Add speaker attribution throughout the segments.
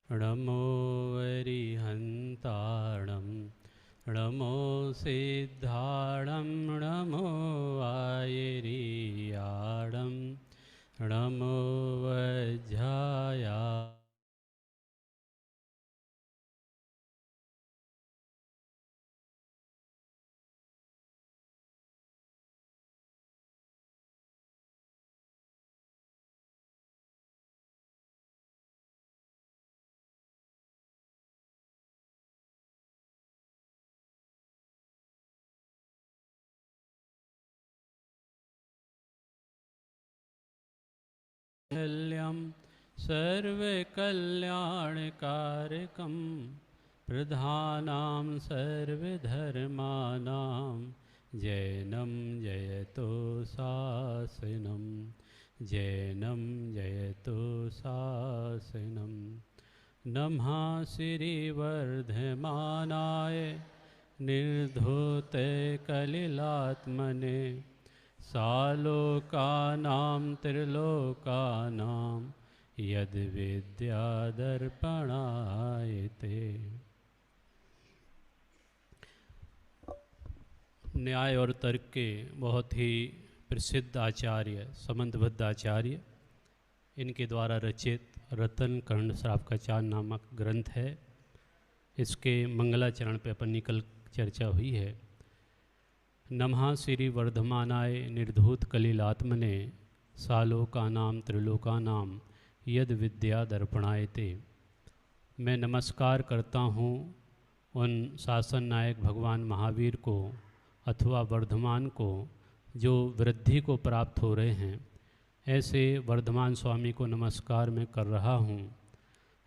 Speaker 1: नमो वरिहन्ताणं नमो सिद्धाणं नमो आयरीयाणं नमो वज्राया। कल्यां सर्वकल्याणकारकं प्रधानां सर्वधर्माणां जैनं जयतो शासनं जैनं जयतो शासनं। नमः श्रीवर्धमानाय निर्धूते कलिलात्मने सालोकानां त्रिलोकानां यद्विद्यादर्पणायते। न्याय और तर्क के बहुत ही प्रसिद्ध आचार्य समंतबद्ध आचार्य, इनके द्वारा रचित रतन कर्ण श्रावकाचार्य नामक ग्रंथ है। इसके मंगलाचरण पे अपन कल चर्चा हुई है। नमः श्री वर्धमानाय निर्धूत कलिलात्मने सालोकानां त्रिलोकानां यद विद्या दर्पणायते। मैं नमस्कार करता हूँ उन शासन नायक भगवान महावीर को अथवा वर्धमान को जो वृद्धि को प्राप्त हो रहे हैं। ऐसे वर्धमान स्वामी को नमस्कार मैं कर रहा हूँ,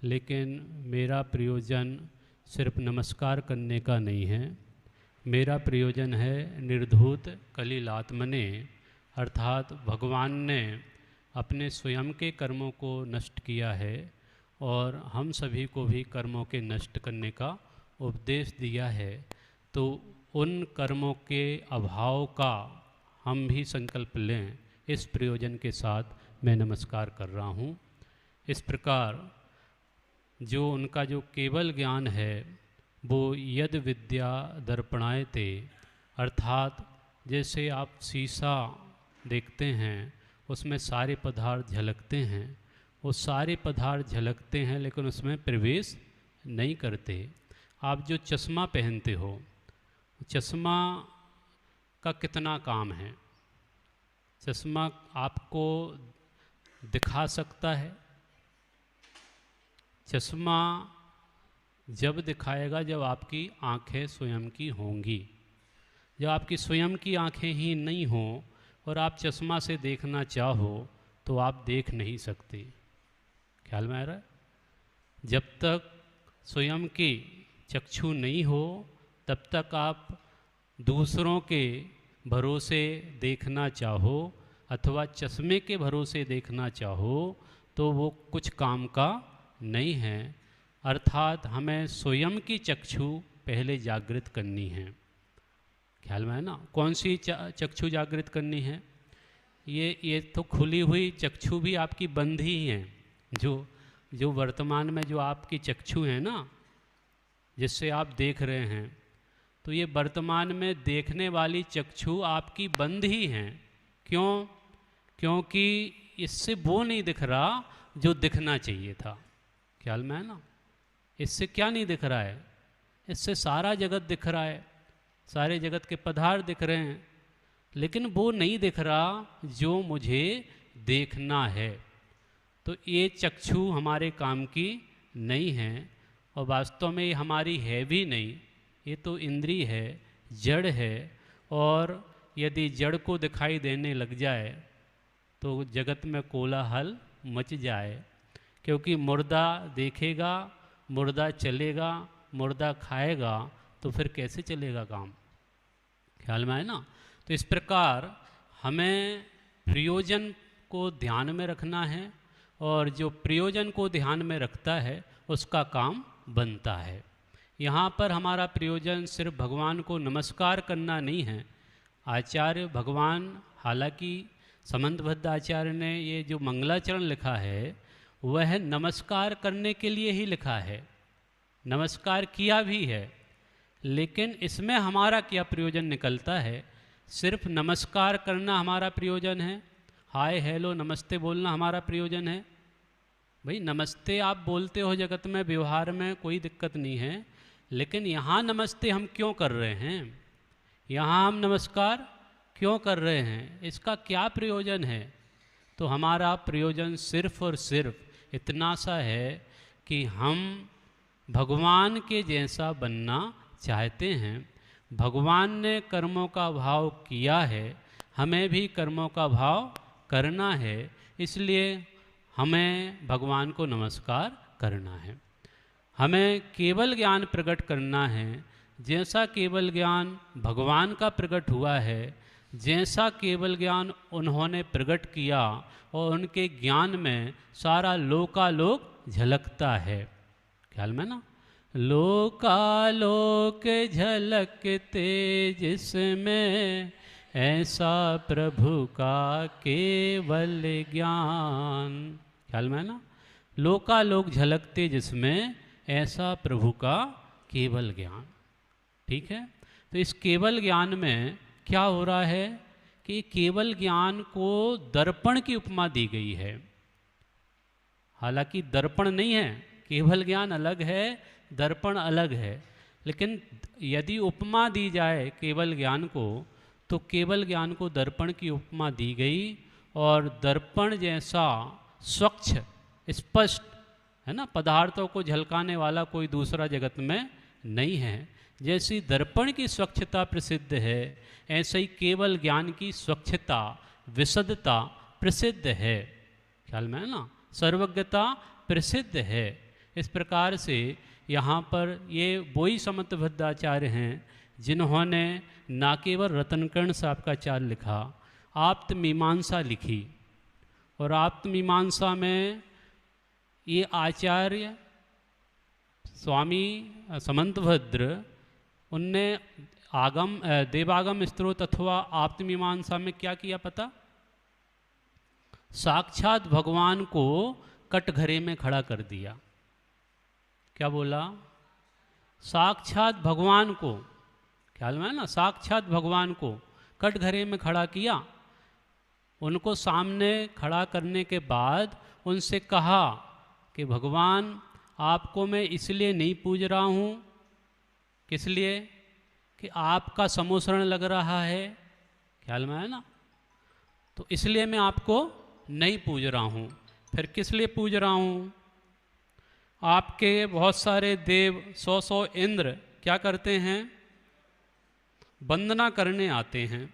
Speaker 1: लेकिन मेरा प्रयोजन सिर्फ नमस्कार करने का नहीं है। मेरा प्रयोजन है निर्धूत कलिलात्मने, अर्थात भगवान ने अपने स्वयं के कर्मों को नष्ट किया है और हम सभी को भी कर्मों के नष्ट करने का उपदेश दिया है। तो उन कर्मों के अभाव का हम भी संकल्प लें, इस प्रयोजन के साथ मैं नमस्कार कर रहा हूँ। इस प्रकार जो उनका जो केवल ज्ञान है वो यद विद्या दर्पणायते, अर्थात जैसे आप शीशा देखते हैं उसमें सारे पदार्थ झलकते हैं, वो सारे पदार्थ झलकते हैं लेकिन उसमें प्रवेश नहीं करते। आप जो चश्मा पहनते हो, चश्मा का कितना काम है? चश्मा आपको दिखा सकता है। चश्मा जब दिखाएगा जब आपकी आँखें स्वयं की होंगी। जब आपकी स्वयं की आँखें ही नहीं हों और आप चश्मा से देखना चाहो तो आप देख नहीं सकते। ख्याल में आ रहा है? जब तक स्वयं की चक्षु नहीं हो तब तक आप दूसरों के भरोसे देखना चाहो अथवा चश्मे के भरोसे देखना चाहो तो वो कुछ काम का नहीं है। अर्थात हमें स्वयं की चक्षु पहले जागृत करनी है। ख्याल में है ना? कौन सी चक्षु जागृत करनी है? ये तो खुली हुई चक्षु भी आपकी बंद ही हैं। जो वर्तमान में जो आपकी चक्षु है ना, जिससे आप देख रहे हैं, तो ये वर्तमान में देखने वाली चक्षु आपकी बंद ही हैं। क्यों? क्योंकि इससे वो नहीं दिख रहा जो दिखना चाहिए था। ख्याल में है ना? इससे क्या नहीं दिख रहा है? इससे सारा जगत दिख रहा है, सारे जगत के पदार्थ दिख रहे हैं, लेकिन वो नहीं दिख रहा जो मुझे देखना है। तो ये चक्षु हमारे काम की नहीं है और वास्तव में ये हमारी है भी नहीं। ये तो इंद्रिय है, जड़ है। और यदि जड़ को दिखाई देने लग जाए तो जगत में कोलाहल मच जाए, क्योंकि मुर्दा देखेगा, मुर्दा चलेगा, मुर्दा खाएगा, तो फिर कैसे चलेगा काम? ख्याल में है ना? तो इस प्रकार हमें प्रयोजन को ध्यान में रखना है और जो प्रयोजन को ध्यान में रखता है उसका काम बनता है। यहाँ पर हमारा प्रयोजन सिर्फ भगवान को नमस्कार करना नहीं है। आचार्य भगवान, हालांकि समंतबद्ध आचार्य ने ये जो मंगलाचरण लिखा है वह नमस्कार करने के लिए ही लिखा है, नमस्कार किया भी है, लेकिन इसमें हमारा क्या प्रयोजन निकलता है? सिर्फ नमस्कार करना हमारा प्रयोजन है, हाय हेलो नमस्ते बोलना हमारा प्रयोजन है? भाई नमस्ते आप बोलते हो जगत में, व्यवहार में कोई दिक्कत नहीं है, लेकिन यहाँ नमस्ते हम क्यों कर रहे हैं? यहाँ हम नमस्कार क्यों कर रहे हैं? इसका क्या प्रयोजन है? तो हमारा प्रयोजन सिर्फ और सिर्फ इतना सा है कि हम भगवान के जैसा बनना चाहते हैं। भगवान ने कर्मों का भाव किया है, हमें भी कर्मों का भाव करना है, इसलिए हमें भगवान को नमस्कार करना है। हमें केवल ज्ञान प्रकट करना है, जैसा केवल ज्ञान भगवान का प्रकट हुआ है, जैसा केवल ज्ञान उन्होंने प्रकट किया, और उनके ज्ञान में सारा लोकालोक झलकता है। ख्याल में ना, लोकालोक झलकते जिसमें ऐसा प्रभु का केवल ज्ञान। ख्याल में ना, लोकालोक झलकते जिसमें ऐसा प्रभु का केवल ज्ञान। ठीक है, तो इस केवल ज्ञान में क्या हो रहा है कि केवल ज्ञान को दर्पण की उपमा दी गई है। हालांकि दर्पण नहीं है, केवल ज्ञान अलग है, दर्पण अलग है, लेकिन यदि उपमा दी जाए केवल ज्ञान को, तो केवल ज्ञान को दर्पण की उपमा दी गई, और दर्पण जैसा स्वच्छ स्पष्ट है ना, पदार्थों को झलकाने वाला कोई दूसरा जगत में नहीं है। जैसी दर्पण की स्वच्छता प्रसिद्ध है, ऐसे ही केवल ज्ञान की स्वच्छता विशुद्धता प्रसिद्ध है। ख्याल में है ना, सर्वज्ञता प्रसिद्ध है। इस प्रकार से यहाँ पर ये वही समंतभद्राचार्य हैं जिन्होंने ना केवल रत्नकर्ण साहब का चार लिखा, आप्तमीमांसा लिखी, और आप्तमीमांसा में ये आचार्य स्वामी समंतभद्र उनने आगम देवागम स्तोत्र अथवा आप्तमीमांसा में क्या किया पता? साक्षात भगवान को कटघरे में खड़ा कर दिया। क्या बोला? साक्षात भगवान को, ख्याल में है ना, साक्षात भगवान को कटघरे में खड़ा किया। उनको सामने खड़ा करने के बाद उनसे कहा कि भगवान आपको मैं इसलिए नहीं पूज रहा हूँ, किस लिए? कि आपका समोसरण लग रहा है। ख्याल में है ना, तो इसलिए मैं आपको नहीं पूज रहा हूँ। फिर किस लिए पूज रहा हूँ? आपके बहुत सारे देव 100 इंद्र क्या करते हैं? वंदना करने आते हैं,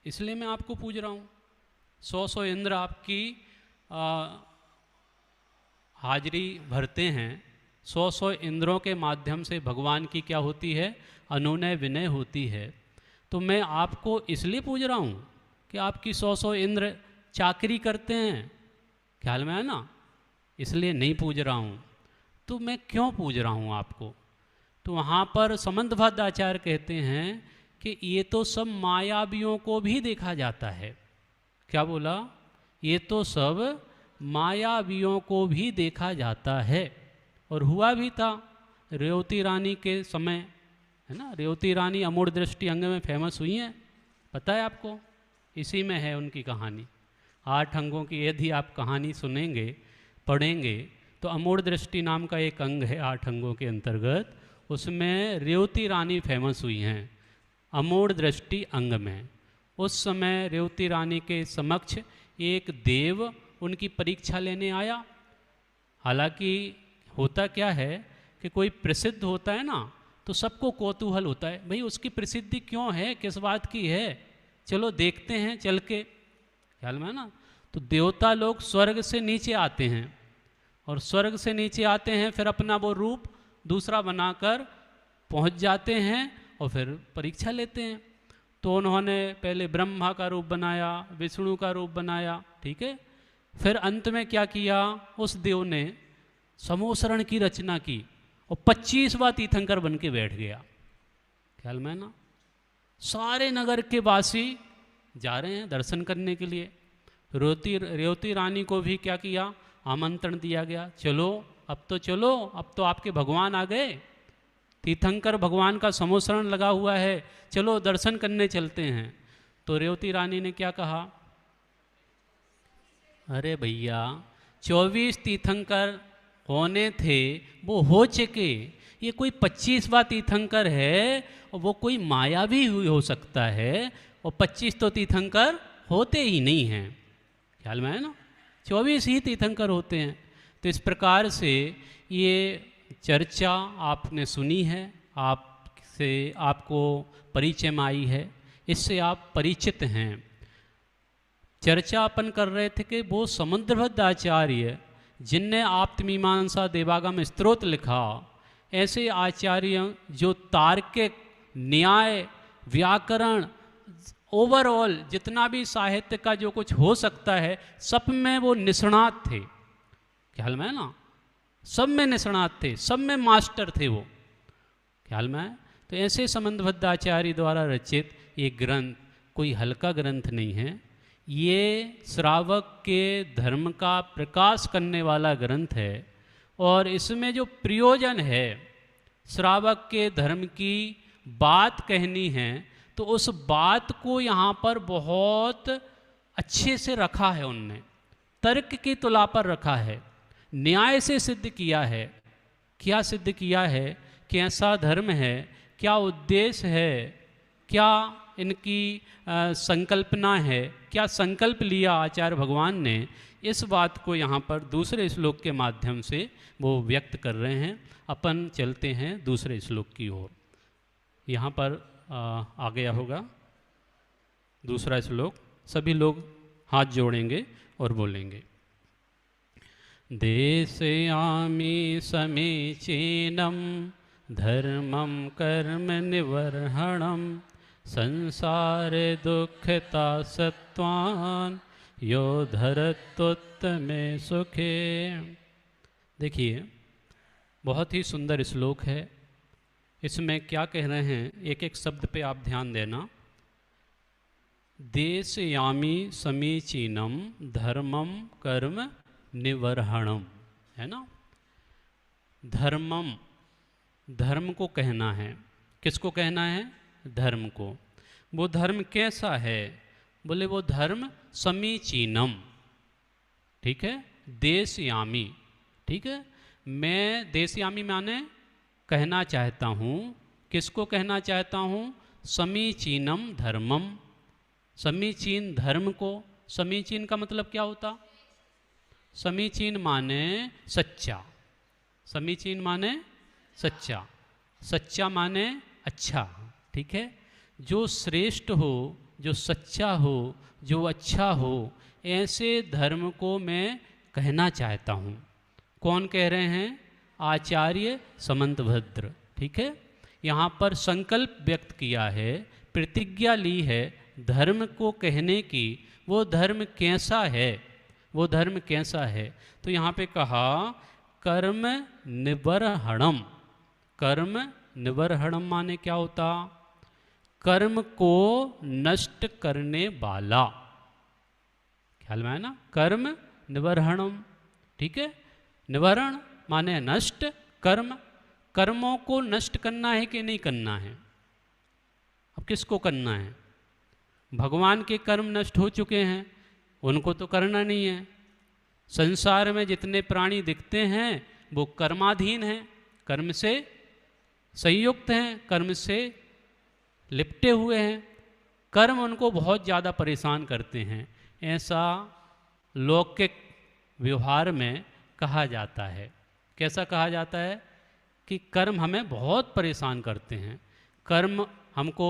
Speaker 1: इसलिए मैं आपको पूज रहा हूँ। 100 इंद्र आपकी हाजिरी भरते हैं। 100 इंद्रों के माध्यम से भगवान की क्या होती है? अनुनय विनय होती है। तो मैं आपको इसलिए पूज रहा हूँ कि आपकी 100 इंद्र चाकरी करते हैं। ख्याल में है ना, इसलिए नहीं पूज रहा हूँ। तो मैं क्यों पूज रहा हूँ आपको? तो वहाँ पर समंतभद्राचार्य कहते हैं कि ये तो सब मायावियों को भी देखा जाता है। क्या बोला? ये तो सब मायावियों को भी देखा जाता है, और हुआ भी था रेवती रानी के समय, है ना। रेवती रानी अमूढ़ दृष्टि अंग में फेमस हुई हैं, पता है आपको? इसी में है उनकी कहानी। 8 अंगों की यदि आप कहानी सुनेंगे पढ़ेंगे तो अमूढ़ दृष्टि नाम का एक अंग है 8 अंगों के अंतर्गत, उसमें रेवती रानी फेमस हुई हैं अमूढ़ दृष्टि अंग में। उस समय रेवती रानी के समक्ष एक देव उनकी परीक्षा लेने आया। हालांकि होता क्या है कि कोई प्रसिद्ध होता है ना, तो सबको कौतूहल होता है, भाई उसकी प्रसिद्धि क्यों है, किस बात की है, चलो देखते हैं चल के। ख्याल में है ना। तो देवता लोग स्वर्ग से नीचे आते हैं, और स्वर्ग से नीचे आते हैं फिर अपना वो रूप दूसरा बनाकर पहुंच जाते हैं और फिर परीक्षा लेते हैं। तो उन्होंने पहले ब्रह्मा का रूप बनाया, विष्णु का रूप बनाया, ठीक है। फिर अंत में क्या किया, उस देव ने समोसरण की रचना की और 25वां तीर्थंकर बन के बैठ गया। ख्याल में ना, सारे नगर के वासी जा रहे हैं दर्शन करने के लिए। रेवती रानी को भी क्या किया, आमंत्रण दिया गया, चलो अब तो चलो, अब तो आपके भगवान आ गए, तीर्थंकर भगवान का समोसरण लगा हुआ है, चलो दर्शन करने चलते हैं। तो रेवती रानी ने क्या कहा, अरे भैया 24 तीर्थंकर होने थे, वो हो चुके, ये कोई 25वां तीर्थंकर है, और वो कोई माया भी हो सकता है, और 25 तो तीर्थंकर होते ही नहीं हैं, ख्याल में है ना, 24 ही तीर्थंकर होते हैं। तो इस प्रकार से ये चर्चा आपने सुनी है, आपसे आपको परिचय में आई है, इससे आप परिचित हैं। चर्चा अपन कर रहे थे कि वो समुद्रभद्र आचार्य जिनने आप्तमीमांसा देवागम स्तोत्र लिखा, ऐसे आचार्य जो तार्किक, न्याय, व्याकरण, ओवरऑल जितना भी साहित्य का जो कुछ हो सकता है सब में वो निष्णात थे, ख्याल में है ना, सब में निष्णात थे, सब में मास्टर थे वो, ख्याल में है। तो ऐसे समुद्रभद्र आचार्य द्वारा रचित ये ग्रंथ कोई हल्का ग्रंथ नहीं है, ये श्रावक के धर्म का प्रकाश करने वाला ग्रंथ है, और इसमें जो प्रयोजन है, श्रावक के धर्म की बात कहनी है, तो उस बात को यहाँ पर बहुत अच्छे से रखा है, उनने तर्क की तुला पर रखा है, न्याय से सिद्ध किया है। क्या सिद्ध किया है, कैसा धर्म है, क्या उद्देश्य है, क्या इनकी संकल्पना है, क्या संकल्प लिया आचार्य भगवान ने, इस बात को यहाँ पर दूसरे श्लोक के माध्यम से वो व्यक्त कर रहे हैं। अपन चलते हैं दूसरे श्लोक की ओर। यहाँ पर आ गया होगा दूसरा श्लोक, सभी लोग हाथ जोड़ेंगे और बोलेंगे, देशयामि समीचीनं धर्मं कर्म निवर्हणं संसार दुःखता सत्वान् यो धरत्युत्तमे सुखे। देखिए बहुत ही सुंदर श्लोक है। इसमें क्या कह रहे हैं, एक एक शब्द पे आप ध्यान देना। देशयामि समीचीनम धर्मम कर्म निवर्हणम, है ना। धर्मम, धर्म को कहना है, किसको कहना है, धर्म को। वो धर्म कैसा है, बोले वो धर्म समीचीनम, ठीक है, देशयामी, ठीक है। मैं देशयामी माने कहना चाहता हूँ, किसको कहना चाहता हूँ, समीचीनम धर्मम, समीचीन धर्म को। समीचीन का मतलब क्या होता, समीचीन माने सच्चा, समीचीन माने सच्चा, सच्चा माने अच्छा, ठीक है। जो श्रेष्ठ हो, जो सच्चा हो, जो अच्छा हो, ऐसे धर्म को मैं कहना चाहता हूँ। कौन कह रहे हैं, आचार्य समंतभद्र, ठीक है। यहाँ पर संकल्प व्यक्त किया है, प्रतिज्ञा ली है धर्म को कहने की। वो धर्म कैसा है, वो धर्म कैसा है, तो यहाँ पे कहा कर्म निवर्हणम। कर्म निवर्हणम माने क्या होता, कर्म को नष्ट करने वाला, ख्याल में है ना, कर्म निवर्हणम, ठीक है। निवारण माने नष्ट, कर्म, कर्मों को नष्ट करना है कि नहीं करना है, अब किसको करना है, भगवान के कर्म नष्ट हो चुके हैं, उनको तो करना नहीं है। संसार में जितने प्राणी दिखते हैं वो कर्माधीन हैं, कर्म से संयुक्त हैं, कर्म से लिपटे हुए हैं, कर्म उनको बहुत ज़्यादा परेशान करते हैं, ऐसा लौकिक व्यवहार में कहा जाता है। कैसा कहा जाता है कि कर्म हमें बहुत परेशान करते हैं, कर्म हमको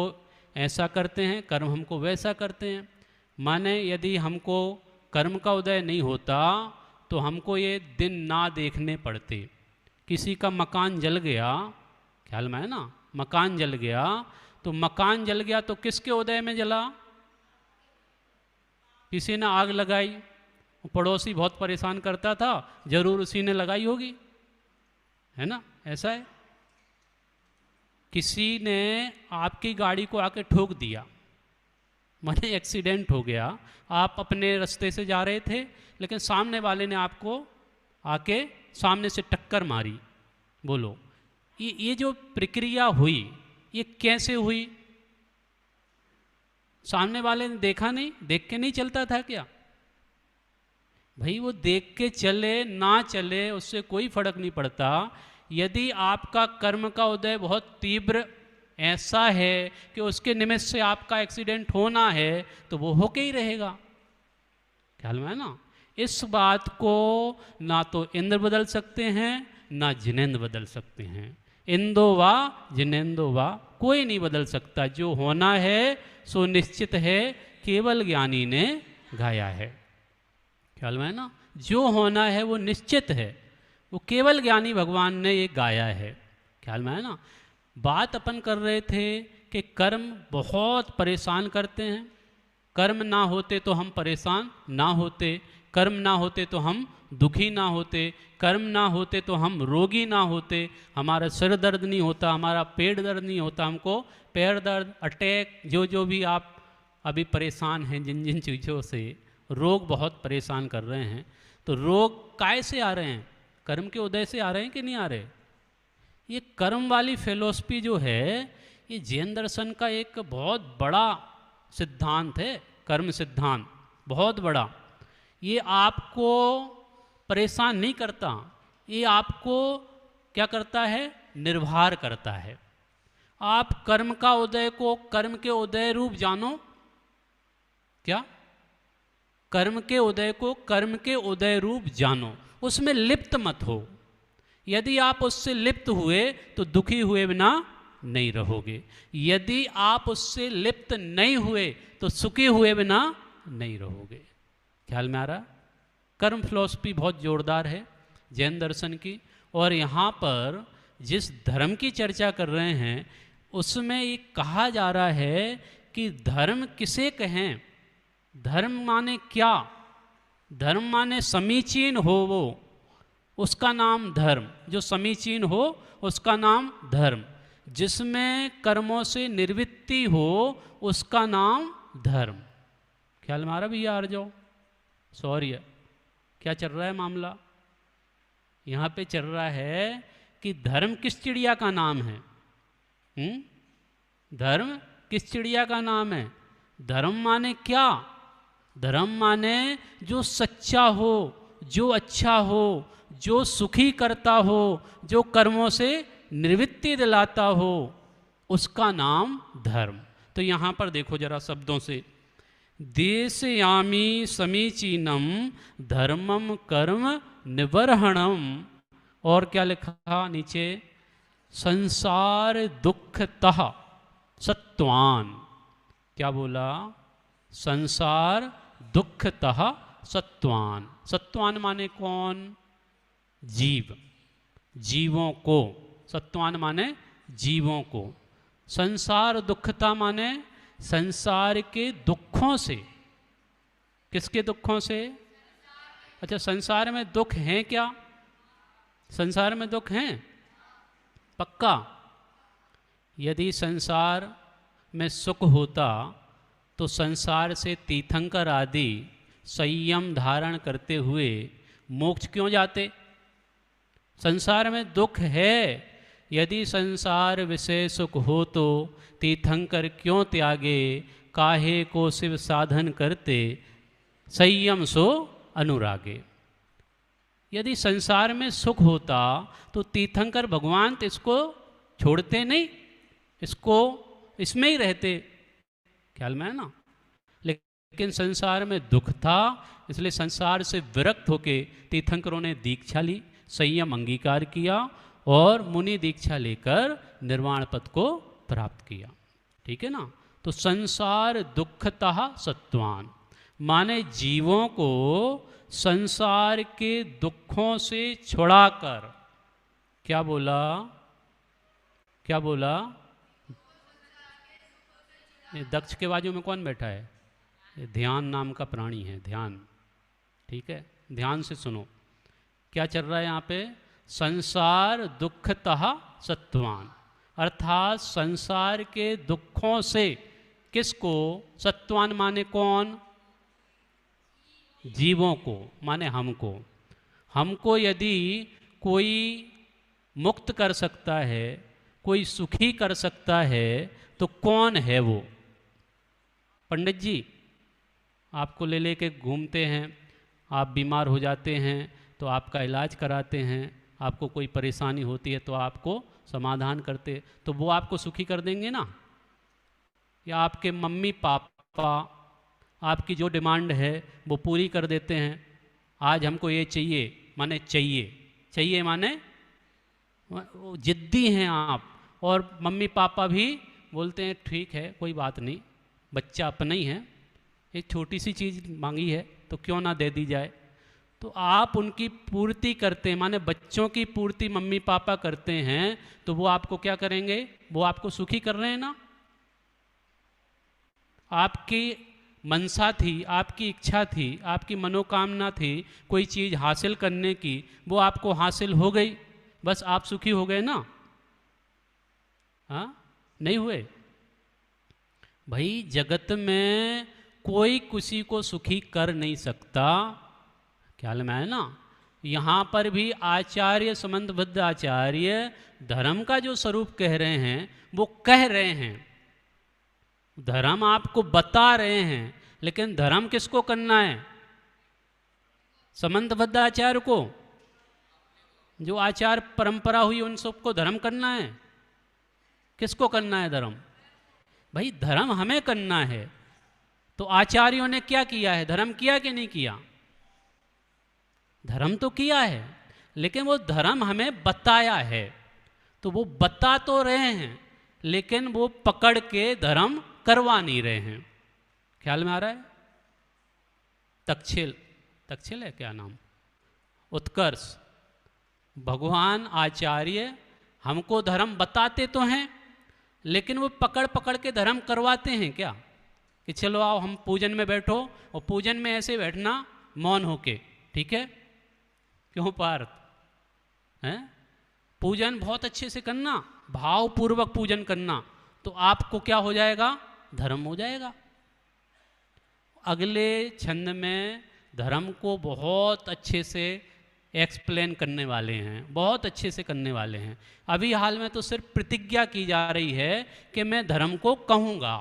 Speaker 1: ऐसा करते हैं, कर्म हमको वैसा करते हैं। माने यदि हमको कर्म का उदय नहीं होता तो हमको ये दिन ना देखने पड़ते। किसी का मकान जल गया, ख्याल में है ना, मकान जल गया, तो मकान जल गया तो किसके उदय में जला, किसी ने आग लगाई, पड़ोसी बहुत परेशान करता था, जरूर उसी ने लगाई होगी, है ना, ऐसा है। किसी ने आपकी गाड़ी को आके ठोक दिया, माने एक्सीडेंट हो गया, आप अपने रास्ते से जा रहे थे लेकिन सामने वाले ने आपको आके सामने से टक्कर मारी। बोलो ये जो प्रक्रिया हुई ये कैसे हुई? सामने वाले ने देखा नहीं, देख के नहीं चलता था क्या? भाई वो देख के चले ना चले उससे कोई फर्क नहीं पड़ता। यदि आपका कर्म का उदय बहुत तीव्र ऐसा है कि उसके निमित्त से आपका एक्सीडेंट होना है तो वो होके ही रहेगा। ख्याल में है ना? इस बात को ना तो इंद्र बदल सकते हैं ना जिनेंद्र बदल सकते हैं। इंदो वा जिनेंदो वा कोई नहीं बदल सकता। जो होना है सो निश्चित है, केवल ज्ञानी ने गाया है। ख्याल में है ना? जो होना है वो निश्चित है, वो केवल ज्ञानी भगवान ने ये गाया है। ख्याल में है ना? बात अपन कर रहे थे कि कर्म बहुत परेशान करते हैं। कर्म ना होते तो हम परेशान ना होते, कर्म ना होते तो हम दुखी ना होते, कर्म ना होते तो हम रोगी ना होते, हमारा सिर दर्द नहीं होता, हमारा पेट दर्द नहीं होता, हमको पैर दर्द, अटैक, जो भी आप अभी परेशान हैं जिन जिन चीज़ों से, रोग बहुत परेशान कर रहे हैं। तो रोग काय से आ रहे हैं? कर्म के उदय से आ रहे हैं कि नहीं आ रहे? ये कर्म वाली फिलॉसफी जो है ये जैन दर्शन का एक बहुत बड़ा सिद्धांत है। कर्म सिद्धांत बहुत बड़ा। ये आपको परेशान नहीं करता, ये आपको क्या करता है? निर्भर करता है। आप कर्म का उदय को कर्म के उदय रूप जानो। क्या? कर्म के उदय को कर्म के उदय रूप जानो, उसमें लिप्त मत हो। यदि आप उससे लिप्त हुए तो दुखी हुए बिना नहीं रहोगे, यदि आप उससे लिप्त नहीं हुए तो सुखी हुए बिना नहीं रहोगे। ख्याल में आ रहा? कर्म फिलॉसफी बहुत जोरदार है जैन दर्शन की। और यहाँ पर जिस धर्म की चर्चा कर रहे हैं उसमें ये कहा जा रहा है कि धर्म किसे कहें? धर्म माने क्या? धर्म माने समीचीन हो वो, उसका नाम धर्म। जो समीचीन हो उसका नाम धर्म। जिसमें कर्मों से निवृत्ति हो उसका नाम धर्म। ख्याल में आ रहा भैया? आ जाओ। सॉरी, क्या चल रहा है मामला? यहाँ पे चल रहा है कि धर्म किस चिड़िया का नाम है? धर्म किस चिड़िया का नाम है? धर्म माने क्या? धर्म माने जो सच्चा हो, जो अच्छा हो, जो सुखी करता हो, जो कर्मों से निवृत्ति दिलाता हो, उसका नाम धर्म। तो यहाँ पर देखो जरा शब्दों से, देशयामी समीचीनम धर्मम कर्म निवर्हणम। और क्या लिखा नीचे? संसार दुखतः सत्वान। क्या बोला? संसार दुखतः सत्वान। सत्वान माने कौन? जीव, जीवों को। सत्वान माने जीवों को। संसार दुखता माने संसार के दुखों से। किसके दुखों से? अच्छा, संसार में दुख हैं क्या? संसार में दुख हैं? पक्का? यदि संसार में सुख होता तो संसार से तीर्थंकर आदि संयम धारण करते हुए मोक्ष क्यों जाते? संसार में दुख है। यदि संसार विषय सुख हो तो तीर्थंकर क्यों त्यागे? काहे को शिव साधन करते, संयम सो अनुरागे। यदि संसार में सुख होता तो तीर्थंकर भगवान तो इसको छोड़ते नहीं, इसको इसमें ही रहते। ख्याल में है ना? लेकिन संसार में दुख था, इसलिए संसार से विरक्त होके तीर्थंकरों ने दीक्षा ली, संयम अंगीकार किया और मुनि दीक्षा लेकर निर्वाण पद को प्राप्त किया। ठीक है ना? तो संसार दुखतः सत्वान माने जीवों को संसार के दुखों से छुड़ाकर। क्या बोला? क्या बोला? ये दक्ष के बाजू में कौन बैठा है? ये ध्यान नाम का प्राणी है, ध्यान। ठीक है, ध्यान से सुनो क्या चल रहा है यहाँ पे। संसार दुखतः सत्वान, अर्थात संसार के दुखों से किसको? सत्वान माने कौन? जीवों को, माने हमको। हमको यदि कोई मुक्त कर सकता है, कोई सुखी कर सकता है, तो कौन है वो? पंडित जी आपको ले लेके घूमते हैं, आप बीमार हो जाते हैं तो आपका इलाज कराते हैं, आपको कोई परेशानी होती है तो आपको समाधान करते, तो वो आपको सुखी कर देंगे ना? या आपके मम्मी पापा आपकी जो डिमांड है वो पूरी कर देते हैं? आज हमको ये चाहिए, माने चाहिए, चाहिए माने जिद्दी हैं आप, और मम्मी पापा भी बोलते हैं ठीक है कोई बात नहीं, बच्चा अपना ही है, एक छोटी सी चीज़ मांगी है तो क्यों ना दे दी जाए। तो आप उनकी पूर्ति करते हैं, माने बच्चों की पूर्ति मम्मी पापा करते हैं, तो वो आपको क्या करेंगे? वो आपको सुखी कर रहे हैं ना? आपकी मनसा थी, आपकी इच्छा थी, आपकी मनोकामना थी कोई चीज़ हासिल करने की, वो आपको हासिल हो गई, बस आप सुखी हो गए ना? हाँ, नहीं हुए? भाई जगत में कोई किसी को सुखी कर नहीं सकता, ख्याल में आया ना? यहाँ पर भी आचार्य संबंधबद्ध आचार्य धर्म का जो स्वरूप कह रहे हैं वो कह रहे हैं, धर्म आपको बता रहे हैं, लेकिन धर्म किसको करना है? संबंधबद्ध आचार्य को, जो आचार परंपरा हुई उन सबको धर्म करना है। किसको करना है धर्म? भाई धर्म हमें करना है। तो आचार्यों ने क्या किया है? धर्म किया कि नहीं किया? धर्म तो किया है, लेकिन वो धर्म हमें बताया है। तो वो बता तो रहे हैं, लेकिन वो पकड़ के धर्म करवा नहीं रहे हैं। ख्याल में आ रहा है? तक्षशिल, तक्षशिल है क्या नाम? उत्कर्ष, भगवान आचार्य हमको धर्म बताते तो हैं, लेकिन वो पकड़ पकड़ के धर्म करवाते हैं क्या? कि चलो आओ हम पूजन में बैठो, और पूजन में ऐसे बैठना मौन होके, ठीक है? क्यों पार्थ? हैं? पूजन बहुत अच्छे से करना, भावपूर्वक पूजन करना, तो आपको क्या हो जाएगा? धर्म हो जाएगा। अगले छंद में धर्म को बहुत अच्छे से एक्सप्लेन करने वाले हैं, बहुत अच्छे से करने वाले हैं। अभी हाल में तो सिर्फ प्रतिज्ञा की जा रही है कि मैं धर्म को कहूँगा।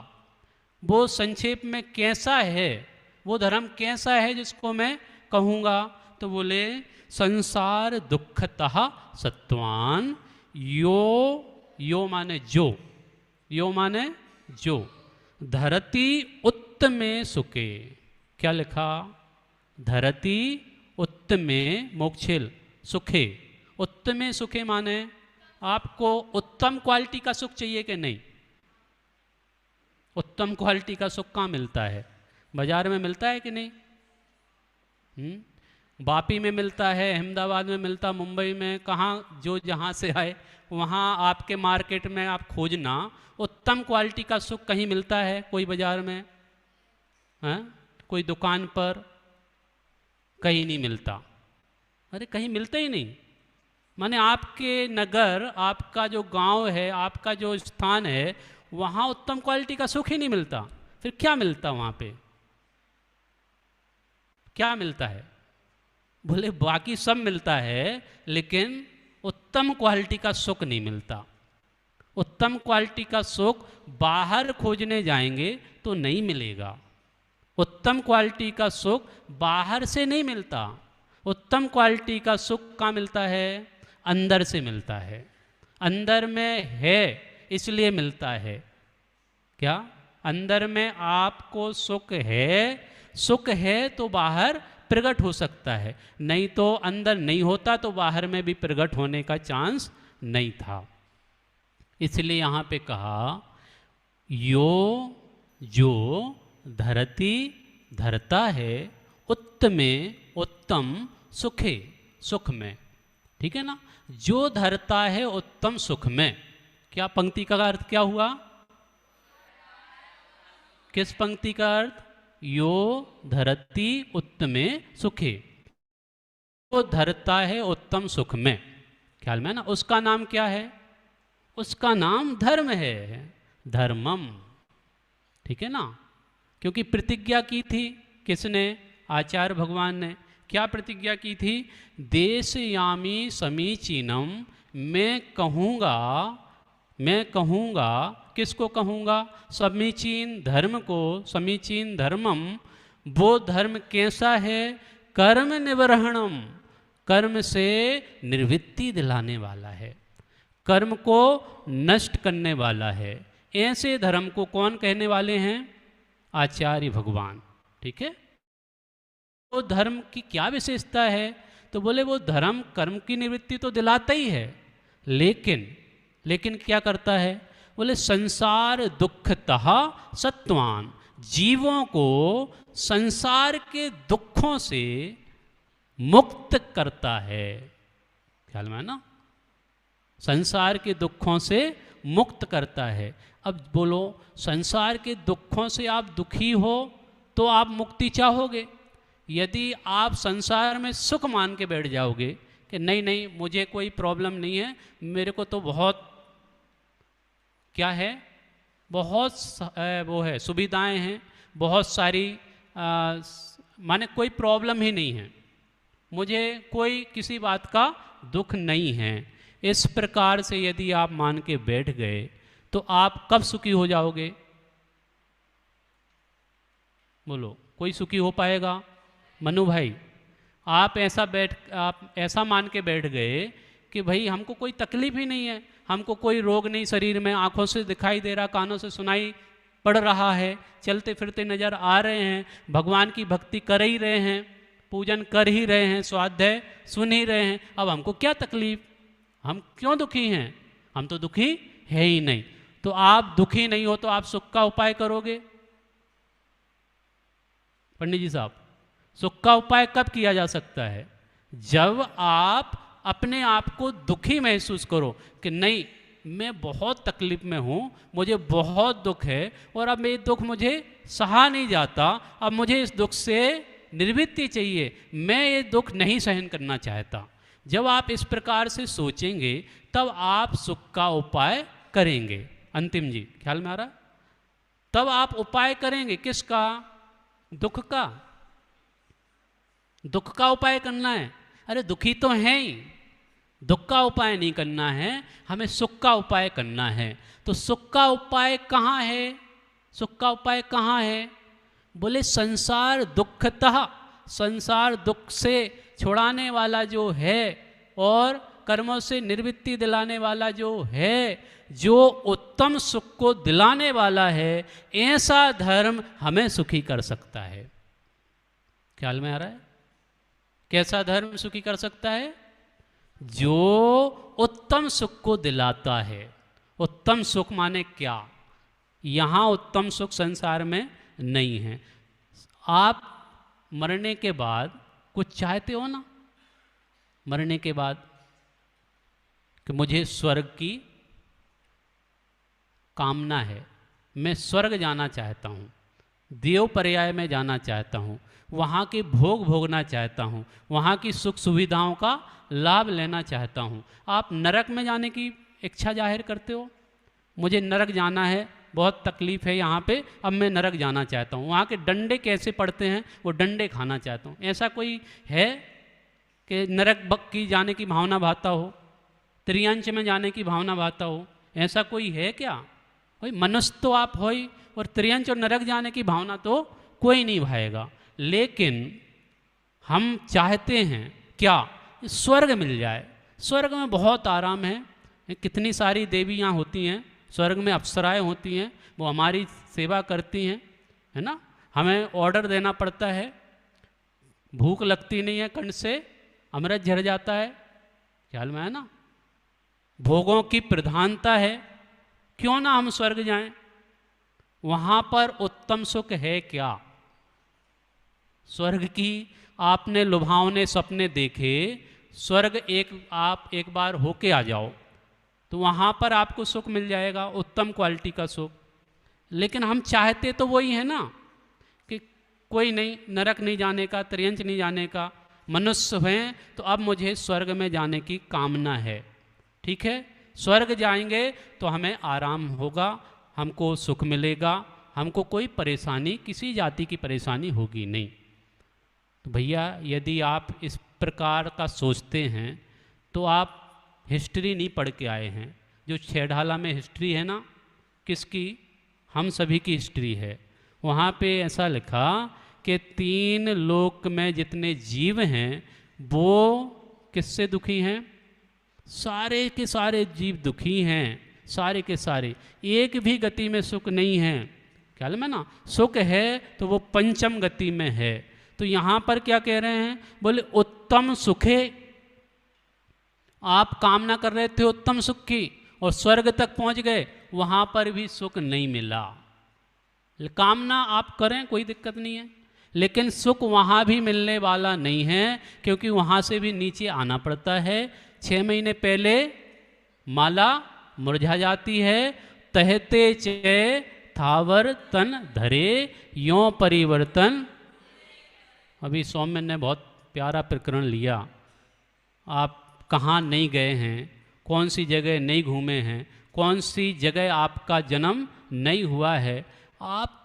Speaker 1: वो संक्षेप में कैसा है, वो धर्म कैसा है जिसको मैं कहूँगा? तो बोले संसार दुखतः सत्वान यो, यो माने जो, यो माने जो, धरती उत्तमे सुखे। क्या लिखा? धरती उत्तमे मोक्षिल सुखे। उत्तमे सुखे माने आपको उत्तम क्वालिटी का सुख चाहिए कि नहीं? उत्तम क्वालिटी का सुख कहाँ मिलता है? बाजार में मिलता है कि नहीं? वापी में मिलता है, अहमदाबाद में मिलता, मुंबई में, कहाँ जो जहाँ से आए वहाँ आपके मार्केट में आप खोजना, उत्तम क्वालिटी का सुख कहीं मिलता है? कोई बाजार में है? कोई दुकान पर? कहीं नहीं मिलता। अरे कहीं मिलता ही नहीं। माने आपके नगर, आपका जो गांव है, आपका जो स्थान है, वहाँ उत्तम क्वालिटी का सुख ही नहीं मिलता। फिर क्या मिलता वहाँ पे? क्या मिलता है? बोले बाकी सब मिलता है, लेकिन उत्तम क्वालिटी का सुख नहीं मिलता। उत्तम क्वालिटी का सुख बाहर खोजने जाएंगे तो नहीं मिलेगा। उत्तम क्वालिटी का सुख बाहर से नहीं मिलता। उत्तम क्वालिटी का सुख कहाँ मिलता है? अंदर से मिलता है। अंदर में है इसलिए मिलता है। क्या? अंदर में आपको सुख है, सुख है तो बाहर प्रकट हो सकता है, नहीं तो अंदर नहीं होता तो बाहर में भी प्रकट होने का चांस नहीं था। इसलिए यहाँ पे कहा यो जो धरती धरता है उत्तमे उत्तम सुखे, सुख में, ठीक है ना? जो धरता है उत्तम सुख में। क्या पंक्ति का अर्थ क्या हुआ? किस पंक्ति का अर्थ? यो धरती उत्तमे सुखे, वो धरता है उत्तम सुख में। ख्याल में ना? उसका नाम क्या है? उसका नाम धर्म है, धर्मम, ठीक है ना? क्योंकि प्रतिज्ञा की थी किसने? आचार्य भगवान ने, क्या प्रतिज्ञा की थी? देशयामी समीचीनम, मैं कहूँगा, किसको कहूँगा? समीचीन धर्म को, समीचीन धर्मम, वो धर्म कैसा है? कर्म निवरणम, कर्म से निवृत्ति दिलाने वाला है, कर्म को नष्ट करने वाला है। ऐसे धर्म को कौन कहने वाले हैं? आचार्य भगवान। ठीक है, वो धर्म की क्या विशेषता है? तो बोले वो धर्म कर्म की निवृत्ति तो दिलाता ही है, लेकिन क्या करता है? बोले संसार दुखतः सत्वान, जीवों को संसार के दुखों से मुक्त करता है। ख्याल में है ना? संसार के दुखों से मुक्त करता है। अब बोलो, संसार के दुखों से आप दुखी हो तो आप मुक्ति चाहोगे? यदि आप संसार में सुख मान के बैठ जाओगे कि नहीं नहीं मुझे कोई प्रॉब्लम नहीं है, मेरे को तो बहुत क्या है, बहुत वो है, सुविधाएं हैं, बहुत सारी माने कोई प्रॉब्लम ही नहीं है, मुझे कोई किसी बात का दुख नहीं है, इस प्रकार से यदि आप मान के बैठ गए तो आप कब सुखी हो जाओगे? बोलो, कोई सुखी हो पाएगा? मनु भाई, आप ऐसा मान के बैठ गए कि भाई हमको कोई तकलीफ ही नहीं है, हमको कोई रोग नहीं शरीर में, आंखों से दिखाई दे रहा, कानों से सुनाई पड़ रहा है, चलते फिरते नजर आ रहे हैं, भगवान की भक्ति कर ही रहे हैं, पूजन कर ही रहे हैं, स्वाध्याय सुन ही रहे हैं, अब हमको क्या तकलीफ? हम क्यों दुखी हैं? हम तो दुखी है ही नहीं। तो आप दुखी नहीं हो तो आप सुख का उपाय करोगे? पंडित जी साहब, सुख का उपाय कब किया जा सकता है? जब आप अपने आप को दुखी महसूस करो कि नहीं मैं बहुत तकलीफ में हूँ, मुझे बहुत दुख है और अब ये दुख मुझे सहा नहीं जाता, अब मुझे इस दुख से निवृत्ति चाहिए, मैं ये दुख नहीं सहन करना चाहता। जब आप इस प्रकार से सोचेंगे तब आप सुख का उपाय करेंगे। अंतिम जी, ख्याल में आ रहा? तब आप उपाय करेंगे किसका? दुख का। दुख का उपाय करना है। अरे दुखी तो हैं ही, दुख का उपाय नहीं करना है, हमें सुख का उपाय करना है। तो सुख का उपाय कहाँ है? सुख का उपाय कहाँ है? बोले संसार दुखतः, संसार दुख से छुड़ाने वाला जो है और कर्मों से निवृत्ति दिलाने वाला जो है, जो उत्तम सुख को दिलाने वाला है, ऐसा धर्म हमें सुखी कर सकता है। ख्याल में आ रहा है? कैसा धर्म सुखी कर सकता है? जो उत्तम सुख को दिलाता है। उत्तम सुख माने क्या? यहाँ उत्तम सुख संसार में नहीं है। आप मरने के बाद कुछ चाहते हो ना? मरने के बाद कि मुझे स्वर्ग की कामना है, मैं स्वर्ग जाना चाहता हूँ, देव पर्याय में जाना चाहता हूँ, वहाँ के भोग भोगना चाहता हूँ, वहाँ की सुख सुविधाओं का लाभ लेना चाहता हूँ। आप नरक में जाने की इच्छा जाहिर करते हो, मुझे नरक जाना है, बहुत तकलीफ़ है यहाँ पे, अब मैं नरक जाना चाहता हूँ, वहाँ के डंडे कैसे पड़ते हैं वो डंडे खाना चाहता हूँ। ऐसा कोई है कि नरक की जाने की भावना भाता हो, त्रियंच में जाने की भावना भाता हो? ऐसा कोई है क्या? भाई मनुष्य तो आप हो ही, और त्रियंच और नरक जाने की भावना तो कोई नहीं भाएगा। लेकिन हम चाहते हैं क्या? स्वर्ग मिल जाए। स्वर्ग में बहुत आराम है, कितनी सारी देवियाँ होती हैं स्वर्ग में, अप्सराएं होती हैं, वो हमारी सेवा करती हैं, है ना? हमें ऑर्डर देना पड़ता है, भूख लगती नहीं है, कंठ से अमृत झर जाता है। ख्याल में है ना? भोगों की प्रधानता है, क्यों ना हम स्वर्ग जाएं? वहाँ पर उत्तम सुख है क्या? स्वर्ग की आपने लुभावने सपने देखे, स्वर्ग आप एक बार होके आ जाओ तो वहाँ पर आपको सुख मिल जाएगा, उत्तम क्वालिटी का सुख। लेकिन हम चाहते तो वही है ना कि कोई नहीं, नरक नहीं जाने का, त्रियंच नहीं जाने का, मनुष्य हैं तो अब मुझे स्वर्ग में जाने की कामना है। ठीक है, स्वर्ग जाएंगे तो हमें आराम होगा, हमको सुख मिलेगा, हमको कोई परेशानी, किसी जाति की परेशानी होगी नहीं। तो भैया यदि आप इस प्रकार का सोचते हैं तो आप हिस्ट्री नहीं पढ़ के आए हैं। जो छेड़ाला में हिस्ट्री है ना, किसकी? हम सभी की हिस्ट्री है। वहाँ पे ऐसा लिखा कि 3 लोक में जितने जीव हैं वो किससे दुखी हैं? सारे के सारे जीव दुखी हैं, सारे के सारे। एक भी गति में सुख नहीं है। ख्याल में ना, सुख है तो वो पंचम गति में है। तो यहाँ पर क्या कह रहे हैं? बोले उत्तम सुखे। आप कामना कर रहे थे उत्तम सुख की और स्वर्ग तक पहुँच गए, वहाँ पर भी सुख नहीं मिला। कामना आप करें, कोई दिक्कत नहीं है, लेकिन सुख वहाँ भी मिलने वाला नहीं है, क्योंकि वहाँ से भी नीचे आना पड़ता है। 6 महीने पहले माला मुरझा जाती है। तहते चे थावर तन धरे यों परिवर्तन। अभी सौम्य ने बहुत प्यारा प्रकरण लिया। आप कहाँ नहीं गए हैं, कौन सी जगह नहीं घूमे हैं, कौन सी जगह आपका जन्म नहीं हुआ है, आप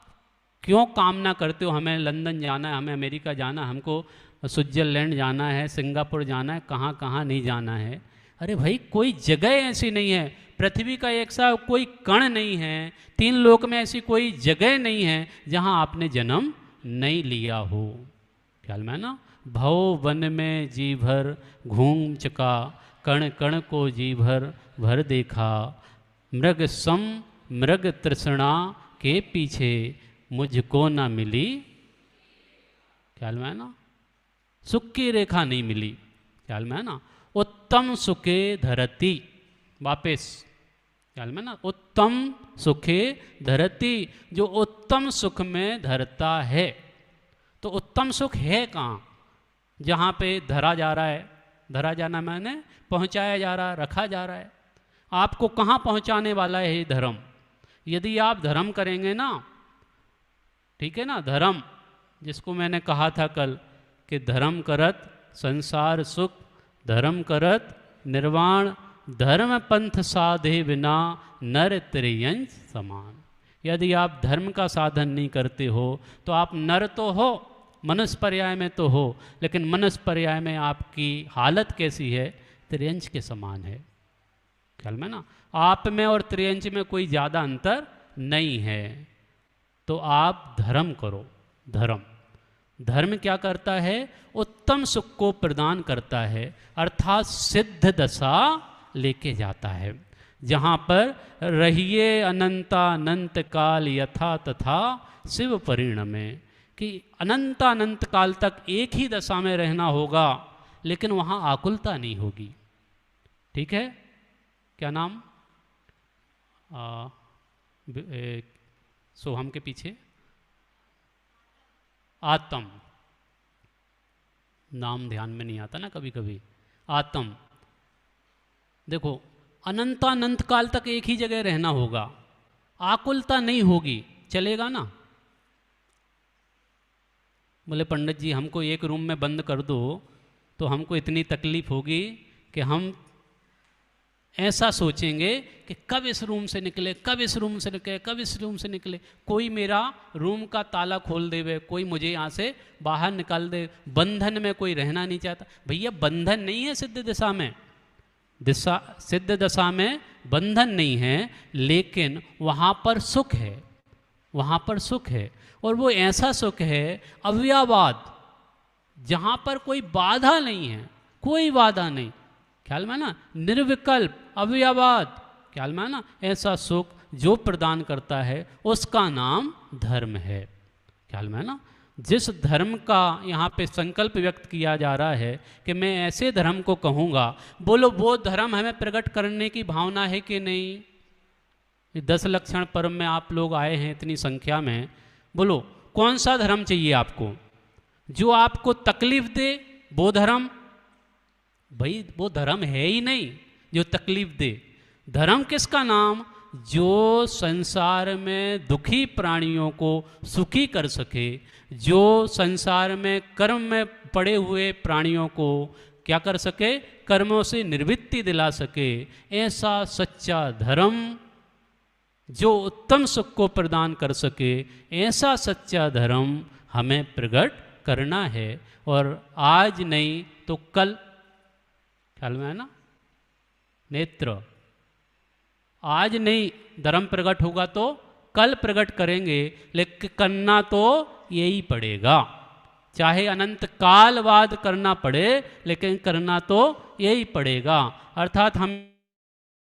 Speaker 1: क्यों कामना करते हो हमें लंदन जाना है, हमें अमेरिका जाना है, हमको स्विट्ज़रलैंड जाना है, सिंगापुर जाना है, कहाँ कहाँ नहीं जाना है। अरे भाई, कोई जगह ऐसी नहीं है, पृथ्वी का एक सा कोई कण नहीं है, 3 लोक में ऐसी कोई जगह नहीं है जहाँ आपने जन्म नहीं लिया हो। ख्याल में ना, भव वन में जी भर घूम चका, कण कण को जी भर भर देखा, मृग सम मृग तृष्णा के पीछे मुझको ना मिली। ख्याल में है ना, सुख की रेखा नहीं मिली। ख्याल में है ना, उत्तम सुखे धरती। वापिस ख्याल में ना, उत्तम सुखे धरती, जो उत्तम सुख में धरता है। तो उत्तम सुख है कहाँ? जहाँ पे धरा जा रहा है। धरा जाना मैंने पहुँचाया जा रहा है, रखा जा रहा है। आपको कहाँ पहुँचाने वाला है ये धर्म? यदि आप धर्म करेंगे ना, ठीक है ना, धर्म जिसको मैंने कहा था कल कि धर्म करत संसार सुख, धर्म करत निर्वाण, धर्म पंथ साधे बिना नर त्रियंच समान। यदि आप धर्म का साधन नहीं करते हो तो आप नर तो हो, मनुष्य पर्याय में तो हो, लेकिन मनुष्य पर्याय में आपकी हालत कैसी है? त्रियंच के समान है। ख्याल में ना, आप में और त्रियंच में कोई ज़्यादा अंतर नहीं है। तो आप धर्म करो। धर्म क्या करता है? उत्तम सुख को प्रदान करता है, अर्थात सिद्ध दशा लेके जाता है, जहाँ पर रहिए अनंतानंत काल यथा तथा शिव परिणमे, कि अनंतानंत काल तक एक ही दशा में रहना होगा, लेकिन वहाँ आकुलता नहीं होगी। ठीक है? क्या नाम? सोहम के पीछे आत्म, नाम ध्यान में नहीं आता ना कभी कभी। आत्म, देखो, अनंतानंत काल तक एक ही जगह रहना होगा, आकुलता नहीं होगी, चलेगा ना? बोले पंडित जी हमको एक रूम में बंद कर दो तो हमको इतनी तकलीफ होगी कि हम ऐसा सोचेंगे कि कब इस रूम से निकले, कब इस रूम से निकले, कब इस रूम से निकले, कोई मेरा रूम का ताला खोल देवे, कोई मुझे यहाँ से बाहर निकाल दे। बंधन में कोई रहना नहीं चाहता। भैया बंधन नहीं है सिद्ध दशा में, सिद्ध दशा में बंधन नहीं है, लेकिन वहाँ पर सुख है, वहाँ पर सुख है। और वो ऐसा सुख है अव्ययवाद, जहाँ पर कोई बाधा नहीं है, कोई बाधा नहीं। ख्याल में ना, निर्विकल्प अव्ययवाद। ख्याल में ना, ऐसा सुख जो प्रदान करता है उसका नाम धर्म है। ख्याल में ना, जिस धर्म का यहाँ पे संकल्प व्यक्त किया जा रहा है कि मैं ऐसे धर्म को कहूँगा, बोलो वो धर्म हमें प्रकट करने की भावना है कि नहीं? 10 लक्षण पर्व में आप लोग आए हैं इतनी संख्या में, बोलो कौन सा धर्म चाहिए आपको? जो आपको तकलीफ दे वो धर्म? भाई वो धर्म है ही नहीं जो तकलीफ दे। धर्म किसका नाम? जो संसार में दुखी प्राणियों को सुखी कर सके, जो संसार में कर्म में पड़े हुए प्राणियों को क्या कर सके? कर्मों से निवृत्ति दिला सके। ऐसा सच्चा धर्म जो उत्तम सुख को प्रदान कर सके, ऐसा सच्चा धर्म हमें प्रकट करना है, और आज नहीं तो कल, ख्याल में है ना, नेत्र, आज नहीं धर्म प्रकट होगा तो कल प्रकट करेंगे, लेकिन करना तो यही पड़ेगा, चाहे अनंत काल बाद करना पड़े, लेकिन करना तो यही पड़ेगा। अर्थात हम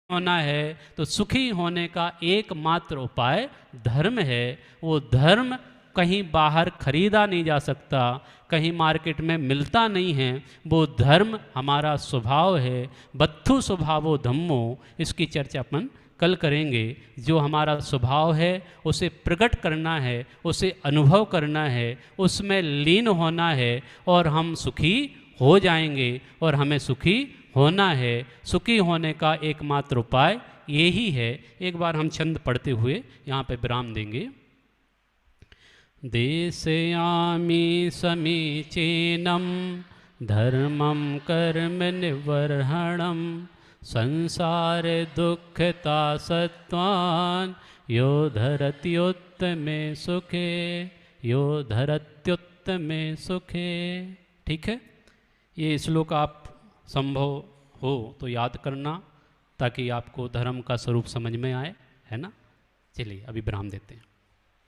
Speaker 1: होना है तो सुखी होने का एकमात्र उपाय धर्म है। वो धर्म कहीं बाहर खरीदा नहीं जा सकता, कहीं मार्केट में मिलता नहीं है। वो धर्म हमारा स्वभाव है। बत्थु स्वभावो धम्मो, इसकी चर्चा अपन कल करेंगे। जो हमारा स्वभाव है उसे प्रकट करना है, उसे अनुभव करना है, उसमें लीन होना है, और हम सुखी हो जाएंगे, और हमें सुखी होना है। सुखी होने का एकमात्र उपाय यही है। एक बार हम छंद पढ़ते हुए यहाँ पे विराम देंगे। देशयामि समीचीनं धर्मं कर्म निवर्हणं संसार दुःखता सत्वान् यो धरत्युत्तमे सुखे, यो धरत्युत्तमे सुखे। ठीक है, ये श्लोक आप संभव हो तो याद करना, ताकि आपको धर्म का स्वरूप समझ में आए, है ना। चलिए अभी विराम देते हैं।